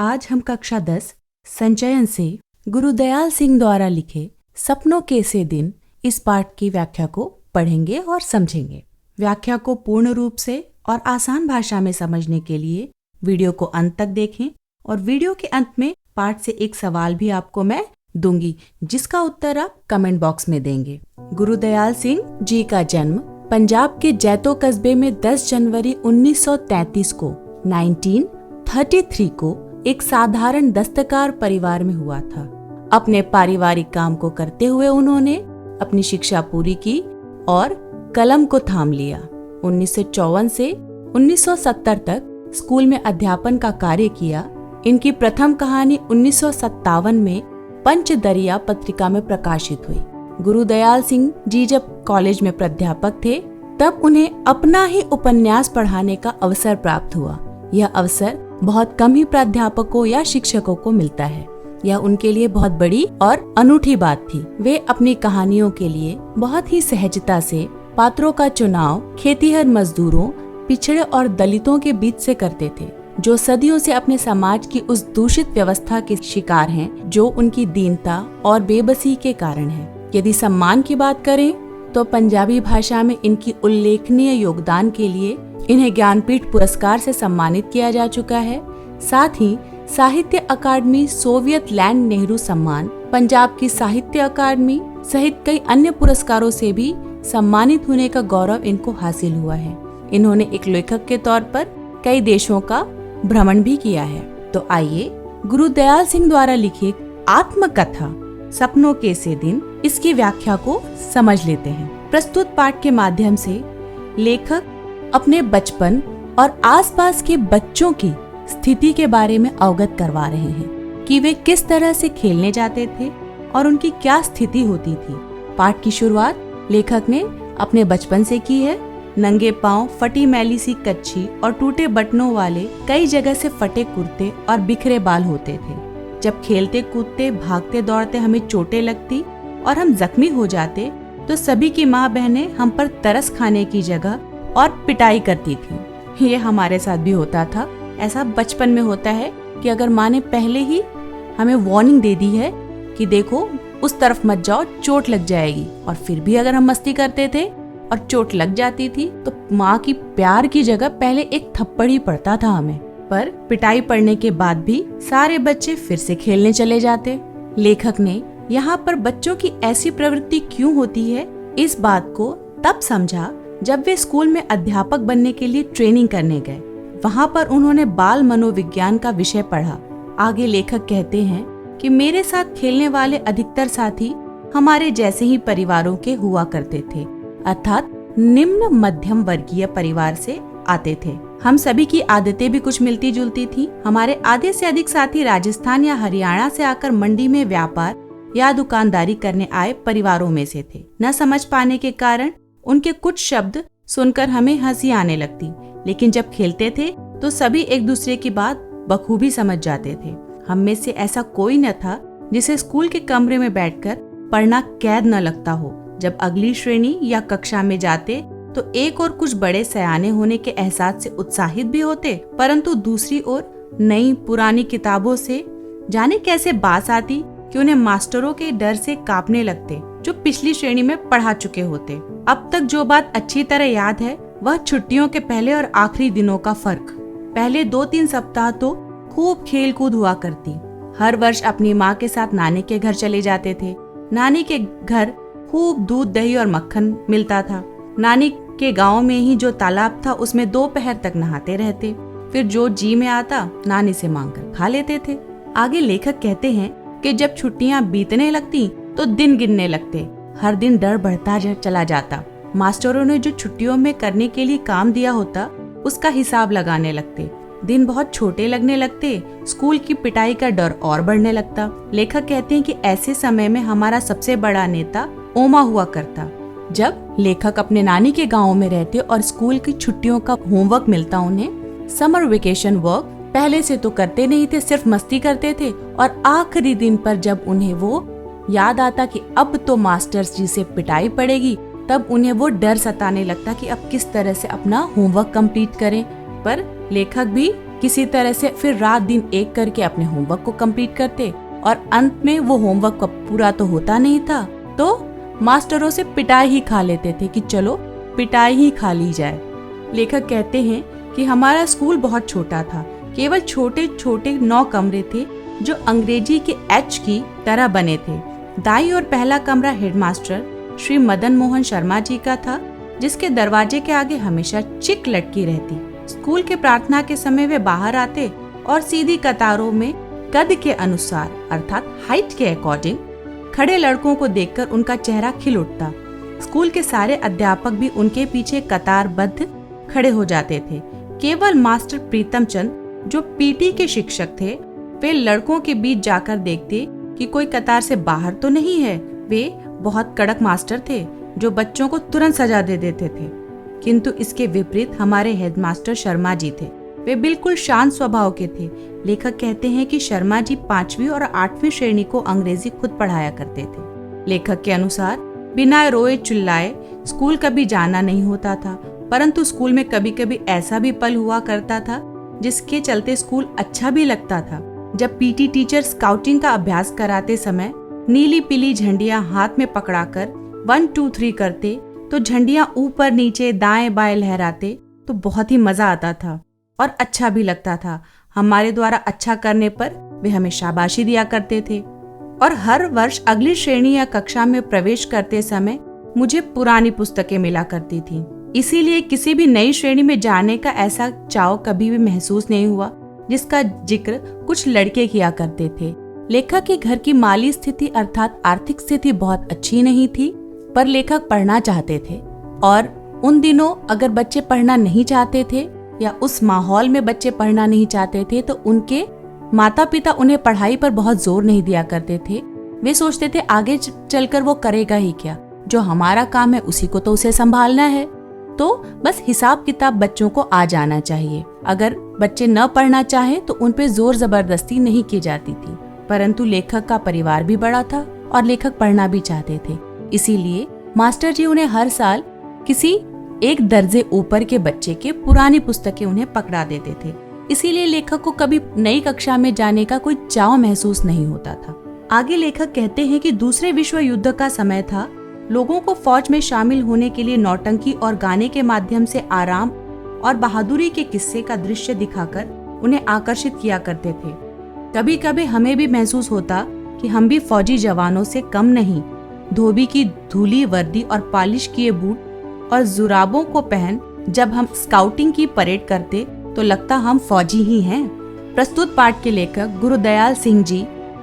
आज हम कक्षा 10 संचयन से गुरुदयाल सिंह द्वारा लिखे सपनों के से दिन इस पाठ की व्याख्या को पढ़ेंगे और समझेंगे। व्याख्या को पूर्ण रूप से और आसान भाषा में समझने के लिए वीडियो को अंत तक देखें और वीडियो के अंत में पाठ से एक सवाल भी आपको मैं दूंगी जिसका उत्तर आप कमेंट बॉक्स में देंगे। गुरुदयाल सिंह जी का जन्म पंजाब के जैतो कस्बे में 10 जनवरी 1933 को 1933 को एक साधारण दस्तकार परिवार में हुआ था। अपने पारिवारिक काम को करते हुए उन्होंने अपनी शिक्षा पूरी की और कलम को थाम लिया। 1954 से 1970 तक स्कूल में अध्यापन का कार्य किया। इनकी प्रथम कहानी 1957 में पंचदरिया पत्रिका में प्रकाशित हुई। गुरुदयाल सिंह जी जब कॉलेज में प्राध्यापक थे तब उन्हें अपना ही उपन्यास पढ़ाने का अवसर प्राप्त हुआ। यह अवसर बहुत कम ही प्राध्यापकों या शिक्षकों को मिलता है। यह उनके लिए बहुत बड़ी और अनूठी बात थी। वे अपनी कहानियों के लिए बहुत ही सहजता से पात्रों का चुनाव खेतीहर मजदूरों, पिछड़े और दलितों के बीच से करते थे, जो सदियों से अपने समाज की उस दूषित व्यवस्था के शिकार हैं, जो उनकी दीनता और बेबसी के कारण है। यदि सम्मान की बात करें तो पंजाबी भाषा में इनकी उल्लेखनीय योगदान के लिए इन्हें ज्ञानपीठ पुरस्कार से सम्मानित किया जा चुका है। साथ ही साहित्य अकादमी, सोवियत लैंड नेहरू सम्मान, पंजाब की साहित्य अकादमी सहित कई अन्य पुरस्कारों से भी सम्मानित होने का गौरव इनको हासिल हुआ है। इन्होंने एक लेखक के तौर पर कई देशों का भ्रमण भी किया है। तो आइए गुरुदयाल सिंह द्वारा लिखी आत्मकथा सपनों के से दिन इसकी व्याख्या को समझ लेते हैं। प्रस्तुत पाठ के माध्यम से लेखक अपने बचपन और आसपास के बच्चों की स्थिति के बारे में अवगत करवा रहे हैं कि वे किस तरह से खेलने जाते थे और उनकी क्या स्थिति होती थी। पाठ की शुरुआत लेखक ने अपने बचपन से की है। नंगे पांव, फटी मैली सी कच्छी और टूटे बटनों वाले कई जगह से फटे कुर्ते और बिखरे बाल होते थे। जब खेलते कूदते भागते दौड़ते हमें चोटें लगती और हम जख्मी हो जाते तो सभी की माँ बहनें हम पर तरस खाने की जगह और पिटाई करती थी। ये हमारे साथ भी होता था। ऐसा बचपन में होता है कि अगर माँ ने पहले ही हमें वार्निंग दे दी है कि देखो उस तरफ मत जाओ, चोट लग जाएगी, और फिर भी अगर हम मस्ती करते थे और चोट लग जाती थी तो माँ की प्यार की जगह पहले एक थप्पड़ ही पड़ता था हमें। पर पिटाई पड़ने के बाद भी सारे बच्चे फिर से खेलने चले जाते। लेखक ने यहाँ पर बच्चों की ऐसी प्रवृत्ति क्यों होती है इस बात को तब समझा जब वे स्कूल में अध्यापक बनने के लिए ट्रेनिंग करने गए। वहाँ पर उन्होंने बाल मनोविज्ञान का विषय पढ़ा। आगे लेखक कहते हैं कि मेरे साथ खेलने वाले अधिकतर साथी हमारे जैसे ही परिवारों के हुआ करते थे, अर्थात निम्न मध्यम वर्गीय परिवार से आते थे। हम सभी की आदतें भी कुछ मिलती जुलती थी। हमारे आधे से अधिक साथी राजस्थान या हरियाणा से आकर मंडी में व्यापार या दुकानदारी करने आए परिवारों में से थे। न समझ पाने के कारण उनके कुछ शब्द सुनकर हमें हंसी आने लगती, लेकिन जब खेलते थे तो सभी एक दूसरे की बात बखूबी समझ जाते थे। हम में से ऐसा कोई न था जिसे स्कूल के कमरे में बैठकर पढ़ना कैद न लगता हो। जब अगली श्रेणी या कक्षा में जाते तो एक और कुछ बड़े सयाने होने के एहसास से उत्साहित भी होते, परंतु दूसरी ओर नई पुरानी किताबों से जाने कैसे बास आती कि उन्हें मास्टरों के डर से कांपने लगते जो पिछली श्रेणी में पढ़ा चुके होते। अब तक जो बात अच्छी तरह याद है वह छुट्टियों के पहले और आखिरी दिनों का फर्क। पहले 2-3 सप्ताह तो खूब खेल कूद हुआ करती। हर वर्ष अपनी माँ के साथ नानी के घर चले जाते थे। नानी के घर खूब दूध, दही और मक्खन मिलता था। नानी के गांव में ही जो तालाब था उसमें दोपहर तक नहाते रहते। फिर जो जी में आता नानी से मांगकर खा लेते थे। आगे लेखक कहते हैं कि जब छुट्टियां बीतने लगती तो दिन गिनने लगते। हर दिन डर बढ़ता चला जाता। मास्टरों ने जो छुट्टियों में करने के लिए काम दिया होता उसका हिसाब लगाने लगते। दिन बहुत छोटे लगने लगते। स्कूल की पिटाई का डर और बढ़ने लगता। लेखक कहते हैं कि ऐसे समय में हमारा सबसे बड़ा नेता ओमा हुआ करता। जब लेखक अपने नानी के गांव में रहते और स्कूल की छुट्टियों का होमवर्क मिलता उन्हें, समर वेकेशन वर्क पहले से तो करते नहीं थे, सिर्फ मस्ती करते थे। और आखिरी दिन पर जब उन्हें वो याद आता कि अब तो मास्टर्स जी से पिटाई पड़ेगी, तब उन्हें वो डर सताने लगता कि अब किस तरह से अपना होमवर्क कंप्लीट करें। पर लेखक भी किसी तरह से फिर रात दिन एक करके अपने होमवर्क को कंप्लीट करते और अंत में वो होमवर्क पूरा तो होता नहीं था तो मास्टरों से पिटाई ही खा लेते थे कि चलो पिटाई ही खा ली जाए। लेखक कहते हैं कि हमारा स्कूल बहुत छोटा था, केवल छोटे छोटे 9 कमरे थे जो अंग्रेजी के एच की तरह बने थे। दाई और पहला कमरा हेडमास्टर श्री मदन मोहन शर्मा जी का था, जिसके दरवाजे के आगे हमेशा चिक लटकी रहती। स्कूल के प्रार्थना के समय वे बाहर आते और सीधी कतारों में कद के अनुसार अर्थात हाइट के अकॉर्डिंग खड़े लड़कों को देखकर उनका चेहरा खिल उठता। स्कूल के सारे अध्यापक भी उनके पीछे कतारबद्ध खड़े हो जाते थे। केवल मास्टर प्रीतम चंद जो पीटी के शिक्षक थे, वे लड़कों के बीच जाकर देखते कि कोई कतार से बाहर तो नहीं है। वे बहुत कड़क मास्टर थे जो बच्चों को तुरंत सजा दे देते थे। किंतु इसके विपरीत हमारे हेडमास्टर शर्मा जी थे। वे बिल्कुल शांत स्वभाव के थे। लेखक कहते हैं कि शर्मा जी 5वीं और 8वीं श्रेणी को अंग्रेजी खुद पढ़ाया करते थे। लेखक के अनुसार बिना रोए चिल्लाए स्कूल कभी जाना नहीं होता था, परंतु स्कूल में कभी कभी ऐसा भी पल हुआ करता था जिसके चलते स्कूल अच्छा भी लगता था। जब पीटी टीचर स्काउटिंग का अभ्यास कराते समय नीली पीली झंडियां हाथ में पकड़ाकर 1 2 3 करते तो झंडियां ऊपर नीचे दाएं बाएं लहराते तो बहुत ही मजा आता था और अच्छा भी लगता था। हमारे द्वारा अच्छा करने पर वे हमें शाबाशी दिया करते थे और हर वर्ष अगली श्रेणी या कक्षा में प्रवेश करते समय मुझे पुरानी पुस्तकें मिला करती थी। इसीलिए किसी भी नई श्रेणी में जाने का ऐसा चाव कभी भी महसूस नहीं हुआ जिसका जिक्र कुछ लड़के किया करते थे। लेखक के घर की माली स्थिति अर्थात आर्थिक स्थिति बहुत अच्छी नहीं थी, पर लेखक पढ़ना चाहते थे और उन दिनों अगर बच्चे पढ़ना नहीं चाहते थे या उस माहौल में बच्चे पढ़ना नहीं चाहते थे तो उनके माता पिता उन्हें पढ़ाई पर बहुत जोर नहीं दिया करते थे। वे सोचते थे आगे चलकर वो करेगा ही क्या, जो हमारा काम है उसी को तो उसे संभालना है, तो बस हिसाब किताब बच्चों को आ जाना चाहिए। अगर बच्चे न पढ़ना चाहे तो उन पे जोर जबरदस्ती नहीं की जाती थी। परंतु लेखक का परिवार भी बड़ा था और लेखक पढ़ना भी चाहते थे, इसीलिए मास्टर जी उन्हें हर साल किसी एक दर्जे ऊपर के बच्चे के पुरानी पुस्तकें उन्हें पकड़ा देते थे। इसीलिए लेखक को कभी नई कक्षा में जाने का कोई चाव महसूस नहीं होता था। आगे लेखक कहते हैं कि दूसरे विश्व युद्ध का समय था। लोगों को फौज में शामिल होने के लिए नौटंकी और गाने के माध्यम से आराम और बहादुरी के किस्से का दृश्य दिखाकर उन्हें आकर्षित किया करते थे। कभी कभी हमें भी महसूस होता कि हम भी फौजी जवानों से कम नहीं। धोबी की धूली वर्दी और पॉलिश किए बूट और जुराबों को पहन जब हम स्काउटिंग की परेड करते तो लगता हम फौजी ही हैं। प्रस्तुत पाठ के लेखक गुरुदयाल सिंह जी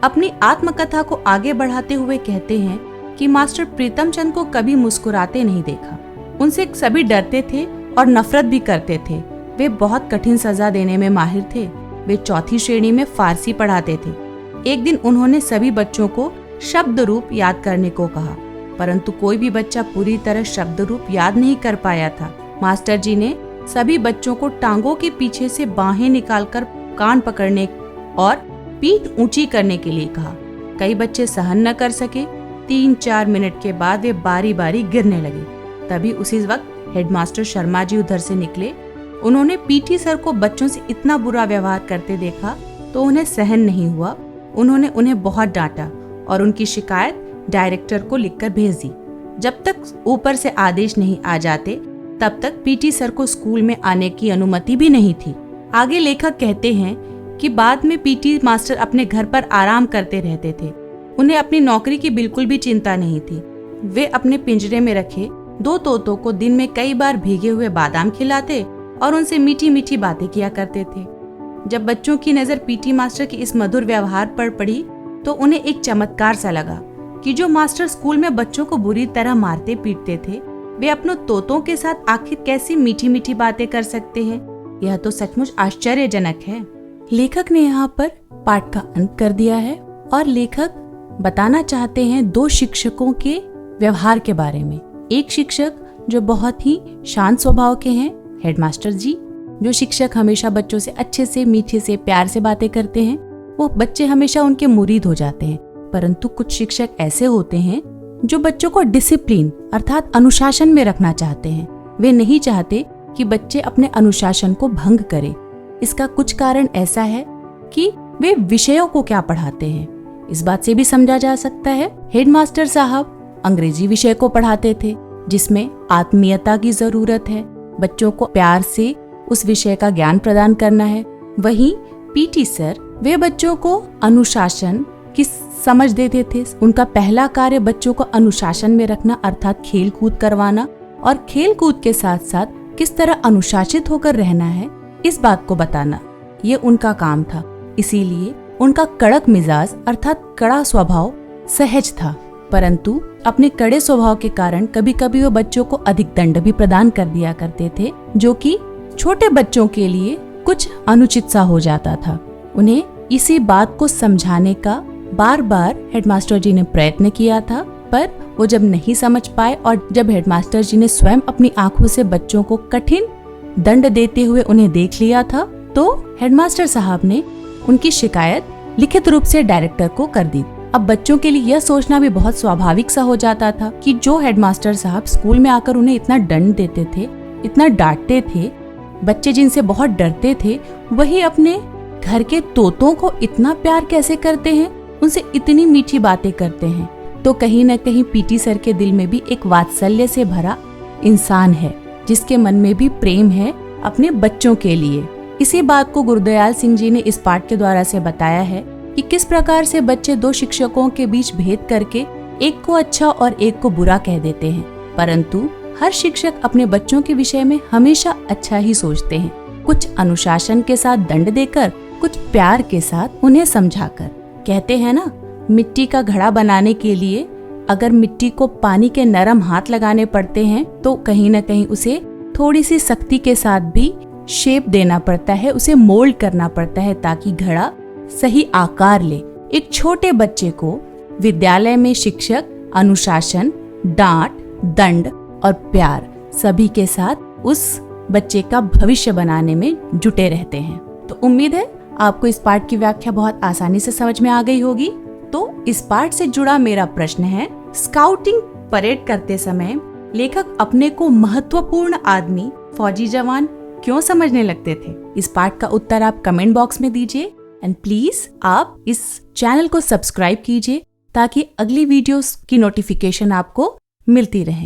अपनी आत्मकथा को आगे बढ़ाते हुए कहते हैं कि मास्टर प्रीतम चंद को कभी मुस्कुराते नहीं देखा। उनसे सभी डरते थे और नफरत भी करते थे। वे बहुत कठिन सजा देने में माहिर थे। वे 4थी श्रेणी में फारसी पढ़ाते थे। एक दिन उन्होंने सभी बच्चों को शब्द रूप याद करने को कहा, परंतु कोई भी बच्चा पूरी तरह शब्द रूप याद नहीं कर पाया था। मास्टर जी ने सभी बच्चों को टांगों के पीछे से बाहें निकालकर कान पकड़ने और पीठ ऊंची करने के लिए कहा। कई बच्चे सहन न कर सके। 3-4 मिनट के बाद वे बारी बारी गिरने लगे। तभी उसी वक्त हेडमास्टर शर्मा जी उधर से निकले। उन्होंने पीटी सर को बच्चों से इतना बुरा व्यवहार करते देखा तो उन्हें सहन नहीं हुआ। उन्होंने उन्हें बहुत डांटा और उनकी शिकायत डायरेक्टर को लिखकर भेज दी। जब तक ऊपर से आदेश नहीं आ जाते तब तक पीटी सर को स्कूल में आने की अनुमति भी नहीं थी। आगे लेखक कहते हैं कि बाद में पीटी मास्टर अपने घर पर आराम करते रहते थे। उन्हें अपनी नौकरी की बिल्कुल भी चिंता नहीं थी। वे अपने पिंजरे में रखे 2 तोतों को दिन में कई बार भीगे हुए बादाम खिलाते और उनसे मीठी मीठी बातें किया करते थे। जब बच्चों की नजर पीटी मास्टर के इस मधुर व्यवहार पर पड़ी तो उन्हें एक चमत्कार सा लगा कि जो मास्टर स्कूल में बच्चों को बुरी तरह मारते पीटते थे, वे अपनों तोतों के साथ आखिर कैसी मीठी मीठी बातें कर सकते हैं। यह तो सचमुच आश्चर्यजनक है। लेखक ने यहाँ पर पाठ का अंत कर दिया है और लेखक बताना चाहते हैं 2 शिक्षकों के व्यवहार के बारे में। एक शिक्षक जो बहुत ही शांत स्वभाव के हैं, हेडमास्टर जी, जो शिक्षक हमेशा बच्चों से अच्छे से मीठे से प्यार से बातें करते हैं, वो बच्चे हमेशा उनके मुरीद हो जाते हैं। परंतु कुछ शिक्षक ऐसे होते हैं जो बच्चों को डिसिप्लिन अर्थात अनुशासन में रखना चाहते हैं। वे नहीं चाहते कि बच्चे अपने अनुशासन को भंग करें। इसका कुछ कारण ऐसा है कि वे विषयों को क्या पढ़ाते हैं। इस बात से भी समझा जा सकता है हेडमास्टर साहब अंग्रेजी विषय को पढ़ाते थे, जिसमें आत्मीयता की जरूरत है, बच्चों को प्यार से उस विषय का ज्ञान प्रदान करना है। वहीं पीटी सर वे बच्चों को अनुशासन की समझ देते थे। उनका पहला कार्य बच्चों को अनुशासन में रखना अर्थात खेल कूद करवाना और खेल कूद के साथ साथ किस तरह अनुशासित होकर रहना है इस बात को बताना, ये उनका काम था। इसीलिए उनका कड़क मिजाज अर्थात कड़ा स्वभाव सहज था, परंतु अपने कड़े स्वभाव के कारण कभी कभी वो बच्चों को अधिक दंड भी प्रदान कर दिया करते थे, जो कि छोटे बच्चों के लिए कुछ अनुचित सा हो जाता था। उन्हें इसी बात को समझाने का बार बार हेडमास्टर जी ने प्रयत्न किया था, पर वो जब नहीं समझ पाए और जब हेडमास्टर जी ने स्वयं अपनी आंखों से बच्चों को कठिन दंड देते हुए उन्हें देख लिया था, तो हेडमास्टर साहब ने उनकी शिकायत लिखित रूप से डायरेक्टर को कर दी। अब बच्चों के लिए यह सोचना भी बहुत स्वाभाविक सा हो जाता था कि जो हेडमास्टर साहब स्कूल में आकर उन्हें इतना दंड देते थे, इतना डांटते थे, बच्चे जिनसे बहुत डरते थे, वही अपने घर के तोतों को इतना प्यार कैसे करते हैं, उनसे इतनी मीठी बातें करते हैं। तो कहीं न कहीं पीटी सर के दिल में भी एक वात्सल्य से भरा इंसान है, जिसके मन में भी प्रेम है अपने बच्चों के लिए। इसी बात को गुरुदयाल सिंह जी ने इस पाठ के द्वारा से बताया है कि किस प्रकार से बच्चे दो शिक्षकों के बीच भेद करके एक को अच्छा और एक को बुरा कह देते हैं, परंतु हर शिक्षक अपने बच्चों के विषय में हमेशा अच्छा ही सोचते हैं, कुछ अनुशासन के साथ दंड देकर, कुछ प्यार के साथ उन्हें समझाकर। कहते हैं ना, मिट्टी का घड़ा बनाने के लिए अगर मिट्टी को पानी के नरम हाथ लगाने पड़ते हैं तो कहीं न कहीं उसे थोड़ी सी सख्ती के साथ भी शेप देना पड़ता है, उसे मोल्ड करना पड़ता है ताकि घड़ा सही आकार ले। एक छोटे बच्चे को विद्यालय में शिक्षक अनुशासन, डांट, दंड और प्यार सभी के साथ उस बच्चे का भविष्य बनाने में जुटे रहते हैं। तो उम्मीद है आपको इस पाठ की व्याख्या बहुत आसानी से समझ में आ गई होगी। तो इस पाठ से जुड़ा मेरा प्रश्न है, स्काउटिंग परेड करते समय लेखक अपने को महत्वपूर्ण आदमी, फौजी जवान क्यों समझने लगते थे? इस पाठ का उत्तर आप कमेंट बॉक्स में दीजिए एंड प्लीज आप इस चैनल को सब्सक्राइब कीजिए ताकि अगली वीडियोस की नोटिफिकेशन आपको मिलती रहे।